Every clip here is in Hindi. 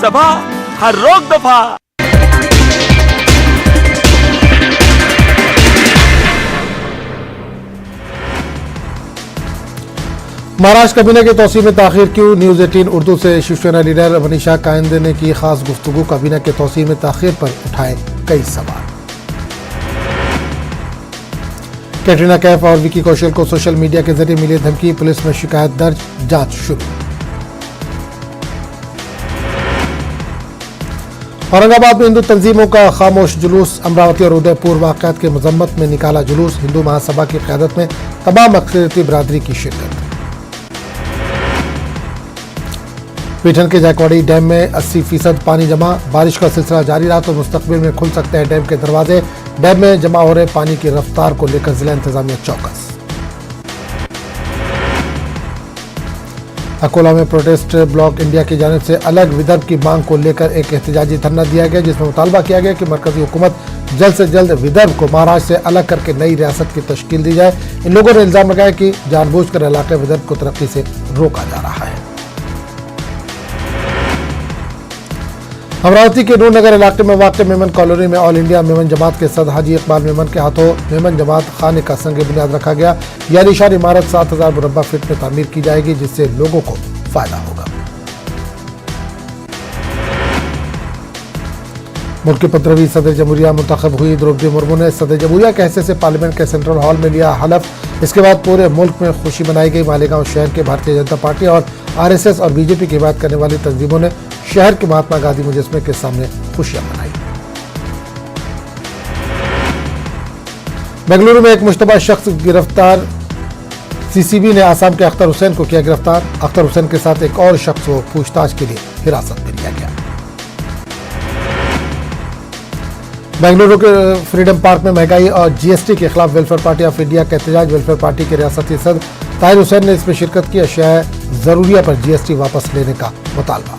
सभा हर रोक दफा। महाराष्ट्र कबीना की तौसीर में ताखिर क्यों? न्यूज़ 18 उर्दू से शिवसेना लीडर मनीषा कायंदे ने की खास गुफ्तगू। कबीना के तौसीर में ताखिर पर उठाए कई सवाल। कैटरीना कैफ और विकी कौशल को सोशल मीडिया के जरिए मिली धमकी, पुलिस में शिकायत दर्ज, जांच शुरू। औरंगाबाद में हिंदू तंजीमों का खामोश जुलूस, अमरावती और उदयपुर वाक़यात के मजम्मत में निकाला जुलूस। हिंदू महासभा की क़यादत में तमाम अक़लियती बिरादरी की शिरकत। पीठन के जायकवाड़ी डैम में 80% पानी जमा, बारिश का सिलसिला जारी रहा तो मुस्तकबिल में खुल सकते हैं डैम के दरवाजे। डैम में जमा हो रहे पानी की रफ्तार को लेकर जिला इंतजामिया चौकस। अकोला में प्रोटेस्ट ब्लॉक इंडिया की जानिब से अलग विदर्भ की मांग को लेकर एक एहतजाजी धरना दिया गया, जिसमें मुतालबा किया गया कि मरकजी हुकूमत जल्द से जल्द विदर्भ को महाराष्ट्र से अलग करके नई रियासत की तश्कील दी जाए। इन लोगों ने इल्जाम लगाया कि जानबूझकर इलाके विदर्भ को तरक्की से रोका जा रहा है। अमरावती के नूरनगर इलाके में वाक़ मेमन कॉलोनी में ऑल इंडिया मेमन जमात के सदर हाजी इकबाल मेमन के हाथों मेमन जमात खाने का संग बुनियाद रखा गया। यह आलीशान इमारत 7000 मुरब्बा फीट में तामीर की जाएगी, जिससे लोगों को फायदा होगा। मुल्क की 15वीं सदर जमहूरिया मुंतखब हुई द्रौपदी मुर्मू ने सदर जमहूरिया के हैसियत से पार्लियामेंट के सेंट्रल हॉल में लिया हलफ। इसके बाद पूरे मुल्क में खुशी मनाई गई। मालेगांव शहर के भारतीय जनता पार्टी और RSS और बीजेपी की बात करने वाली तंजीमों ने शहर के महात्मा गांधी मुजस्मे के सामने खुशियां मनाई। बेंगलुरु में एक मुश्तबा शख्स गिरफ्तार, CCB ने आसाम के अख्तर हुसैन को किया गिरफ्तार। अख्तर हुसैन के साथ एक और शख्स को पूछताछ के लिए हिरासत में लिया गया। बेंगलुरु के फ्रीडम पार्क में महंगाई और GST के खिलाफ वेलफेयर पार्टी ऑफ इंडिया का एहतजाज। वेलफेयर पार्टी के रियासती सदर ताहिर हुसैन ने इसमें शिरकत की। अशिया जरूरिया पर GST वापस लेने का मुतालबा।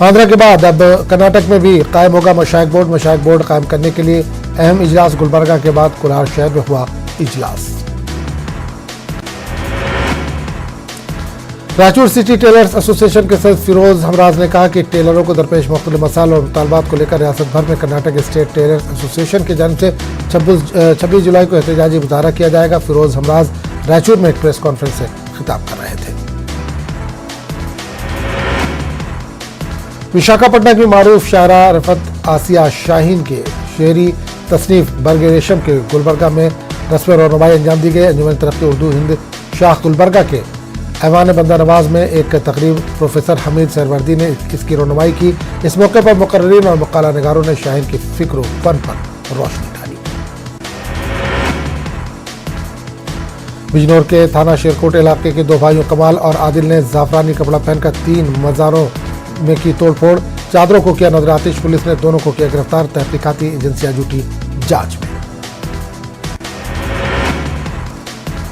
आंध्रा के बाद अब कर्नाटक में भी कायम होगा मशाइख बोर्ड। मशाइख बोर्ड कायम करने के लिए अहम इजलास गुलबर्गा के बाद कोलार शहर में हुआ इजलास। रायचूर सिटी टेलर्स एसोसिएशन के सदस्य फिरोज हमराज ने कहा कि टेलरों को दरपेश मुख्तलिफ मसाइल और मुतालबात को लेकर रियासत भर में कर्नाटक स्टेट टेलर्स एसोसिएशन की जानिब से 26 जुलाई को एहतजाजी मुजाहरा किया जाएगा। फिरोज हमराज रायचूर में एक प्रेस कॉन्फ्रेंस से खिताब कर रहे थे। विशाखापट्टनम की मारूफ शायरा रफत आसिया शाहीन के शेरी तसनीफ बरगे रेशम के गुलबर्गा में रस्म रोनुमाई अंजाम दी गई। अंजुमन तरक्की उर्दू हिंद शाख गुलबर्गा के ऐवान बंदा नवाज में एक तकरीब प्रोफेसर हमीद सहरवर्दी ने इसकी रोनुमाई की। इस मौके पर मुकर्रिरीन और मकाला निगारों ने शाहीन की फिक्र व फन पर रोशनी डाली। बिजनौर के थाना शेरकोट इलाके के दो भाइयों कमाल और आदिल ने जाफरानी कपड़ा पहनकर 3 मज़ारों में की तोड़फोड़, चादरों को किया नजर आतिश। पुलिस ने दोनों को किया गिरफ्तार। तहकीकाती एजेंसियां जुटी जांच में।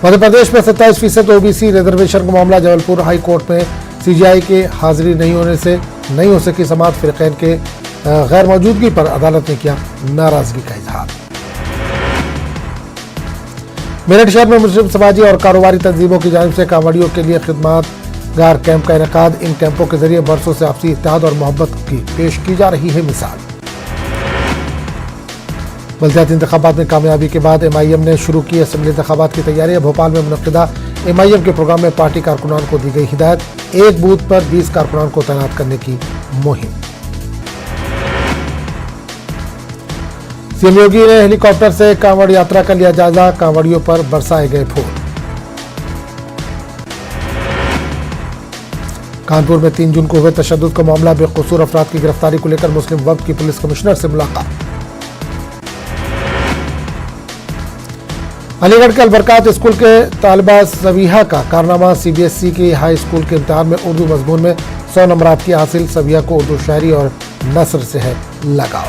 मध्य प्रदेश में 27% OBC रिजर्वेशन का मामला। जबलपुर हाई कोर्ट में CGI की हाजिरी नहीं हो सकी समाअत। फिरकैन के गैर मौजूदगी पर अदालत ने किया नाराजगी का इजहार। मेरठ शहर में मुस्लिम समाजी और कारोबारी तंजीमों की जानिब से कांवड़ियों के लिए खिदमतगार कैंप का इनेकाद। इन कैंपों के जरिए बरसों से आपसी इत्तेहाद और मोहब्बत की पेश की जा रही है मिसाल। बल्दियाती इंतखाबात में कामयाबी के बाद MIM ने शुरू की असेंबली इंतखाबात की तैयारियां। भोपाल में मुनक्किदा MIM के प्रोग्राम में पार्टी कारकुनान को दी गई हिदायत। एक बूथ पर 20 कारकुनान को तैनात करने की मुहिम। CM योगी ने हेलीकॉप्टर से कांवड़ यात्रा का लिया जायजा। कांवड़ियों पर बरसाए गए फूल। कानपुर में 3 जून को हुए तशद्दुद का मामला। बेकसूर अफराद की गिरफ्तारी को लेकर मुस्लिम वक्फ की पुलिस कमिश्नर से मुलाकात। अलीगढ़ के अलबरकात स्कूल के तालिबा सविया का कारनामा। CBSE की हाई स्कूल के इम्तिहान में उर्दू मजमून में 100 नंबरात की हासिल। सविया को उर्दू शायरी और नस्र से है लगाव।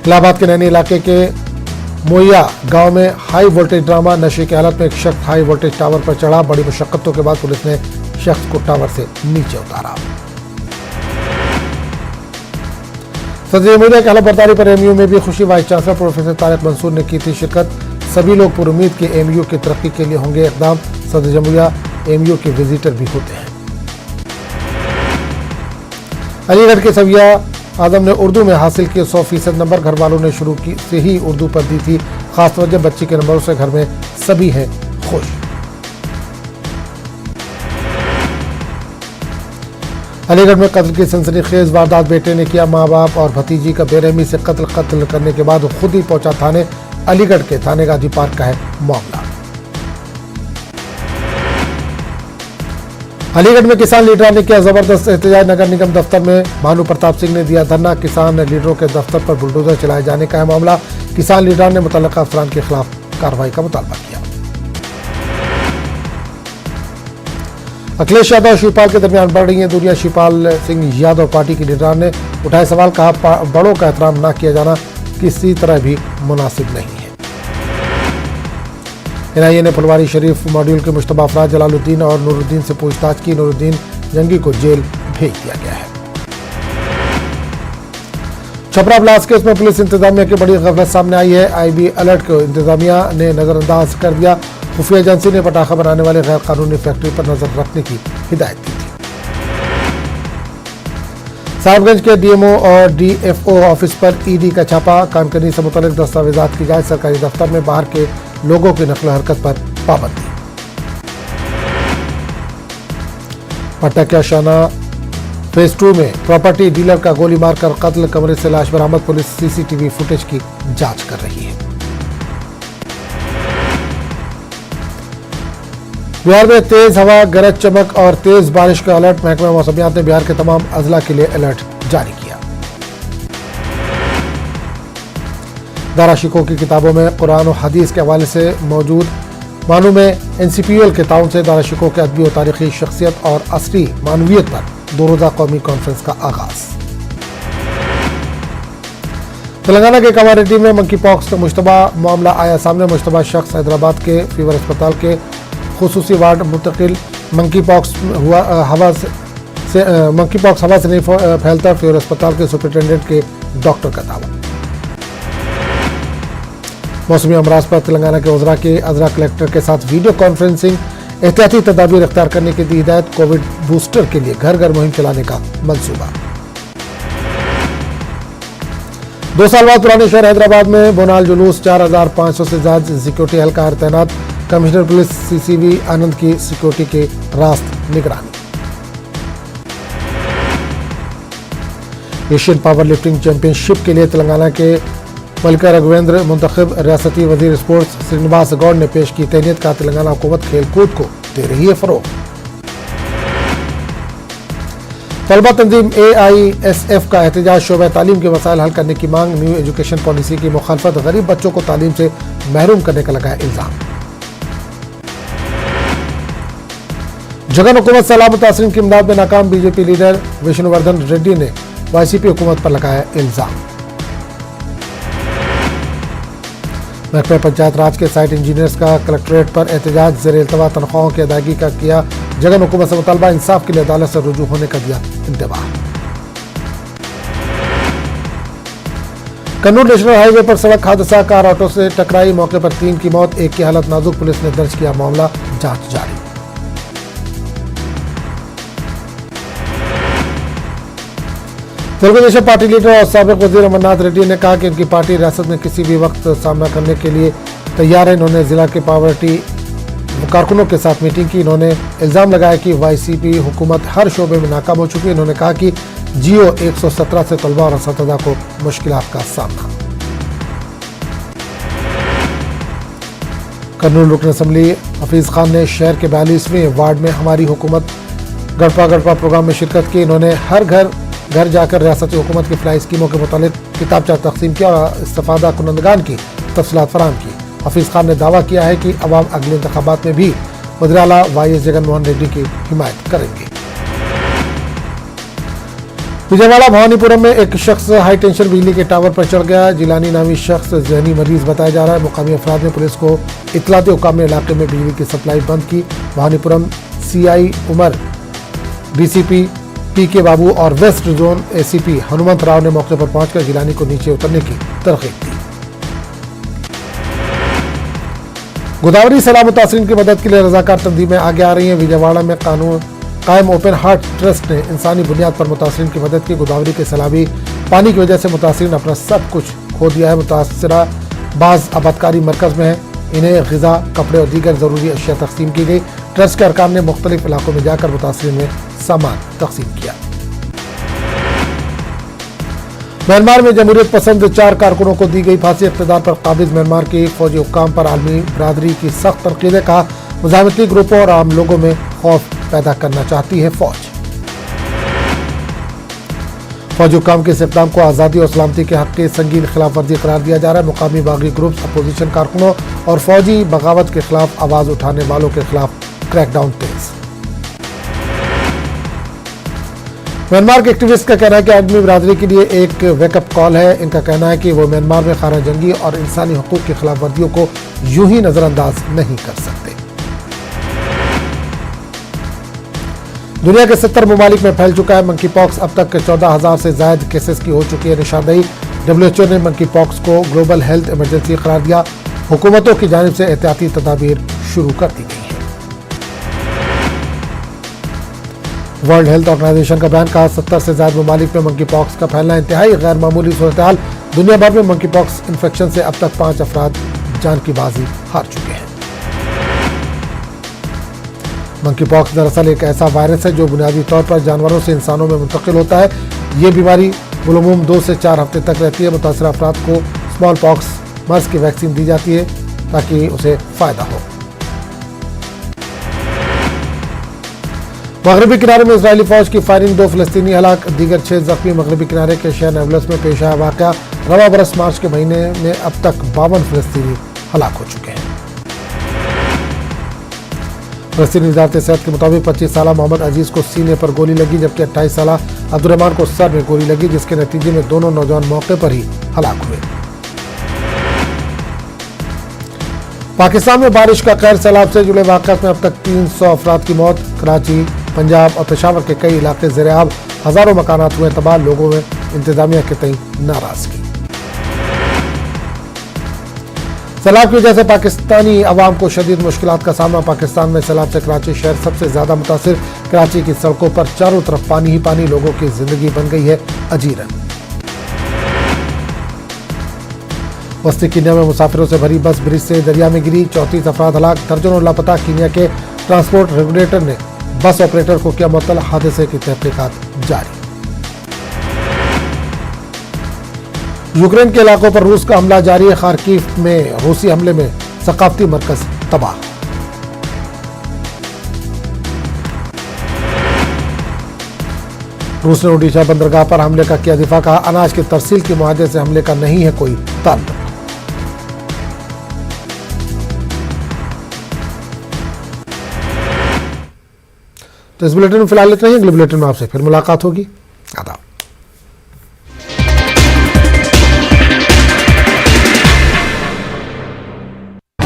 इलाहाबाद के नैनी इलाके के मोया गांव में हाई वोल्टेज ड्रामा। नशे की हालत में एक शख्स हाई वोल्टेज टावर पर चढ़ा। बड़ी मुशक्कतों के बाद पुलिस ने शख्स को टावर से नीचे उतारा। सदर जमहूरिया की हलफबर्दारी पर MU में भी खुशी। Vice chancellor professor Tariq Mansoor ने की थी शिरकत। सभी लोग पुरुमीद के MU की तरक्की के लिए होंगे इकदाम। सदर जमहूरिया एमयू के विजिटर भी होते हैं। अलीगढ़ के सविया आदम ने उर्दू में हासिल किए 100% नंबर। घर वालों ने शुरू की से ही उर्दू पर दी थी खास तवज्जो। बच्ची के नंबरों से घर में सभी हैं खुश। अलीगढ़ में कत्ल की सनसनीखेज वारदात। बेटे ने किया मां बाप और भतीजी का बेरहमी से कत्ल करने के बाद खुद ही पहुंचा थाने। अलीगढ़ के थाने गांधी पार्क का है मामला। अलीगढ़ में किसान लीडर ने किया जबरदस्त एहतजाज। नगर निगम दफ्तर में भानु प्रताप सिंह ने दिया धरना। किसान लीडरों के दफ्तर पर बुलडोजर चलाए जाने का है मामला। किसान लीडर ने मुतल्लिका अफसरान के खिलाफ कार्रवाई का मुतालबा किया। अखिलेश यादव और शिवपाल के दरमियान बढ़ रही है दूरियां। शिवपाल सिंह यादव पार्टी के लीडर ने उठाए सवाल। कहा बड़ों का एहतराम न किया जाना किसी तरह भी मुनासिब नहीं है। एनआईए ने फुलवारी शरीफ मॉड्यूल के मुश्तबा अफराद जलालुद्दीन और नूरुद्दीन से पूछताछ की। नूरुद्दीन जंगी को जेल भेज दिया गया है। छपरा ब्लास्ट केस में पुलिस इंतजामिया की बड़ी गफलत सामने आई है। आईबी अलर्ट को इंतजामिया ने नजरअंदाज कर दिया। खुफिया एजेंसी ने पटाखा बनाने वाले गैर कानूनी फैक्ट्री पर नजर रखने की हिदायत दी थी। साहिबगंज के डीएमओ और डीएफओ ऑफिस पर ईडी का छापा। कानकनी से मुतल्लिक दस्तावेजात की जांच। सरकारी दफ्तर में बाहर के लोगों की नकल हरकत पर पाबंदी। पटना के आशियाना फेज 2 में प्रॉपर्टी डीलर का गोली मारकर कत्ल। कमरे से लाश बरामद। पुलिस सीसीटीवी फुटेज की जांच कर रही है। बिहार में तेज हवा, गरज चमक और तेज बारिश का अलर्ट। महकमा मौसमियात ने बिहार के तमाम अजला के लिए अलर्ट जारी किया। दाराशिकों की किताबों में कुरान और हदीस के हवाले से मौजूद मानू में एनसीपीएल के ताउन से दाराशिकों के अदबी और तारीखी शख्सियत और असली मानवियत पर 2 रोजा कौमी कॉन्फ्रेंस का आगाज। तेलंगाना के कामारेड्डी में मंकी पॉक्स का मुश्तबा मामला आया सामने। मुश्तबा शख्स हैदराबाद के फीवर अस्पताल के खुसूसी वार्ड मुंतकिल। मंकी पॉक्स हवा से नहीं फैलता। फीवर अस्पताल के सुपरिटेंडेंट के डॉक्टर का दावा। मौसमी अमराज पर तेलंगाना के वज़रा के अजरा कलेक्टर के साथ वीडियो कॉन्फ्रेंसिंग। एहतियाती तदाबीर इख्तियार करने की दी हिदायत। कोविड बूस्टर के लिए घर घर मुहिम चलाने का मंसूबा। 2 साल बाद पुराने शहर हैदराबाद में बोनाल जुलूस। 4500 से ज्यादा सिक्योरिटी एहलकार तैनात। कमिश्नर पुलिस सीसीबी आनंद की सिक्योरिटी के रास्त निगरानी। एशियन पावर लिफ्टिंग चैंपियनशिप के लिए तेलंगाना के मलिका रघुवेंद्र मुंतखब। रियासती वजीर स्पोर्ट्स श्रीनिवास गौड़ ने पेश की तहनीत। का तेलंगाना हुकूमत खेल कूद को दे रही है फरोग। तलबा तंजीम AISF का एहतजाज। शोबा तालीम के मसाइल हल करने की मांग। न्यू एजुकेशन पॉलिसी की मुखालफत। गरीब बच्चों को तालीम से महरूम करने का लगाया इल्जाम। जगन हुकूमत सैलाब मुतासरीन की इमदाद में नाकाम। बीजेपी लीडर विष्णुवर्धन रेड्डी ने YCP हुकूमत पर लगाया इल्जाम। महकमा पंचायत राज के साइट इंजीनियर्स का कलेक्ट्रेट पर एहतजाज। ज़ेर इल्तवा तनख्वाहों की अदायगी का किया जगन हुकूमत से मुतालबा। इंसाफ के लिए अदालत से रुजू होने का दिया इंतबाह। कन्नूर नेशनल हाईवे पर सड़क हादसा। कार ऑटो से टकराई। मौके पर 3 की मौत, 1 की हालत नाजुक। पुलिस ने दर्ज किया मामला। जांच जारी। तेलुगु देशम पार्टी लीडर और साबिक वजीर अमरनाथ रेड्डी ने कहा कि उनकी पार्टी रियासत में किसी भी वक्त सामना करने के लिए तैयार है। इन्होंने जिला के पावर्टी कारकुनों के साथ मीटिंग की। इन्होंने इल्जाम लगाया कि YCP हुकूमत हर शोबे में नाकाम हो चुकी है। इन्होंने कहा कि जियो 117 से तलबा और असतदा को मुश्किलात का सामना। कर्नूल रुकन असम्बली हफीज खान ने शहर के 42वें वार्ड में हमारी हुकूमत गड़पा गड़पा प्रोग्राम में शिरकत की। इन्होंने हर घर जाकर रियासती हुकूमत की फलाई स्कीमों के मुतालिक किताबचा तकसीम किया और इस्तेफादा कुनंदगान की तफसीलात फराहम की। हफीज खान ने दावा किया है कि अवाम अगले इंतखाबात में भी वज़ीर आला YS जगनमोहन रेड्डी की हिमायत करेंगे। विजयवाड़ा भवानीपुरम में एक शख्स हाई टेंशन बिजली के टावर पर चढ़ गया। जिलानी नामी शख्स जहनी मरीज बताया जा रहा है। मुकामी अफराद ने पुलिस को इतला दी। हुकाम ने इलाके में बिजली की सप्लाई बंद की। भवानीपुरम CI उमर, DCP PK बाबू और west zone ACP Hanumant Rao ने मौके पर पहुंचकर जिलानी को नीचे उतरने की तरकीब दी। गोदावरी सैलाब मुतासरीन की मदद के लिए रजाकार तंजीमें आगे आ रही हैं। विजयवाड़ा में कायम ओपन हार्ट ट्रस्ट ने इंसानी बुनियाद पर मुतासरीन की मदद की। गोदावरी के सैलाबी पानी की वजह से मुतासरीन अपना सब कुछ खो दिया है। मुतासरा बाज आबादकारी मरकज में है। इन्हें ग़िज़ा, कपड़े और दीगर ज़रूरी अशिया तकसीम की गई। ट्रस्ट के अरकान ने मुख्तलिफ इलाकों में जाकर मुतासरीन में सामान तकसीम किया। म्यांमार में जमहूरियत पसंद 4 कारकुनों को दी गई फांसी। इक़्तिदार पर काबिज म्यांमार के फौजी हुक्काम पर आलमी बरादरी की सख्त तनकीदें। कहा, मुज़ाहिमती ग्रुपों और आम लोगों में खौफ पैदा करना चाहती है फौज। फौजी हुक्काम के इस इक़दाम को आज़ादी और सलामती के हक़ की संगीन खिलाफ वर्जी करार दिया जा रहा है। मुकामी बागी ग्रुप्स, अपोजिशन कारकुनों और फौजी बगावत के खिलाफ आवाज़ उठाने वालों के खिलाफ क्रैकडाउन तेज। म्यांमार के एक्टिविस्ट का कहना है कि आदमी बरादरी के लिए एक वेकअप कॉल है। इनका कहना है कि वो म्यांमार में खाना जंगी और इंसानी हकूक की खिलाफ वर्जियों को यूं ही नजरअंदाज नहीं कर सकते। दुनिया के 70 ममालिक में फैल चुका है मंकी पॉक्स। अब तक 14,000 से ज्यादा केसेस की हो चुकी है निशानदेही। WHO ने मंकी पॉक्स को ग्लोबल हेल्थ इमरजेंसी करार दिया। हुकूमतों की जानिब से एहतियाती तदाबीर शुरू कर दी गई है। वर्ल्ड हेल्थ ऑर्गेनाइजेशन का बयान। कहा, 70 से ज्यादा ममालिक में मंकी पॉक्स का फैलना इंतहाई गैर मामूली सूरत-ए-हाल। दुनिया भर में मंकी पॉक्स इन्फेक्शन से अब तक 5 अफराद जान की बाजी हार चुके हैं। मंकी पॉक्स दरअसल एक ऐसा वायरस है जो बुनियादी तौर पर जानवरों से इंसानों में मुंतकिल होता है। ये बीमारी बिलुमूम 2 से 4 हफ्ते तक रहती है। मुतासर अफराद को स्मॉल पॉक्स मर्ज की वैक्सीन दी जाती है ताकि उसे फायदा हो। मगरबी किनारे में इजरायली फौज की फायरिंग, 2 फ़लस्तीनी हलाक, दीगर 6 जख्मी। मगरबी किनारे के शहर नेबलस में पेश आया वाक़या। रवा बरस मार्च के महीने में अब तक 52 फ़लस्तीनी हलाक हो चुके हैं। फ़लस्तीनी वज़ारत सेहत के मुताबिक 25 साला मोहम्मद अजीज़ को सीने पर गोली लगी, जबकि 28 साला अब्दुर्रहमान को सर में गोली लगी, जिसके नतीजे में दोनों नौजवान मौके पर ही हलाक हुए। पाकिस्तान में बारिश का कहर, सैलाब से जुड़े वाक़यात में अब तक 300 अफराद की मौत। कराची, पंजाब और पेशावर के कई इलाके ज़ेर-ए-आब, हज़ारों मकानात हुए तबाह। लोगों में इंतजामिया के तई नाराज़गी। सैलाब की वजह से पाकिस्तानी अवाम को शदीद मुश्किलात का सामना। पाकिस्तान में सैलाब से कराची शहर सबसे ज्यादा मुतासिर। कराची की सड़कों पर चारों तरफ पानी ही पानी। लोगों की जिंदगी बन गई है अजीरन। वस्ती कीनिया में मुसाफिरों से भरी बस ब्रिज से दरिया में गिरी, 34 अफराद हलाक, दर्जनों लापता। कीनिया के ट्रांसपोर्ट रेगुलेटर ने बस ऑपरेटर को किया मुअत्तल। हादसे की तहकीकात जारी। यूक्रेन के इलाकों पर रूस का हमला जारी है। खार्किव में रूसी हमले में सकाफती मरकज तबाह। रूस ने ओडिशा बंदरगाह पर हमले का किया दिफा। कहा, अनाज की तरसील के मुआहदे से हमले का नहीं है कोई ताल्लुक। तो इस बुलेटिन में फिलहाल इतना ही। अगले बुलेटिन में आपसे फिर मुलाकात होगी। आदाब।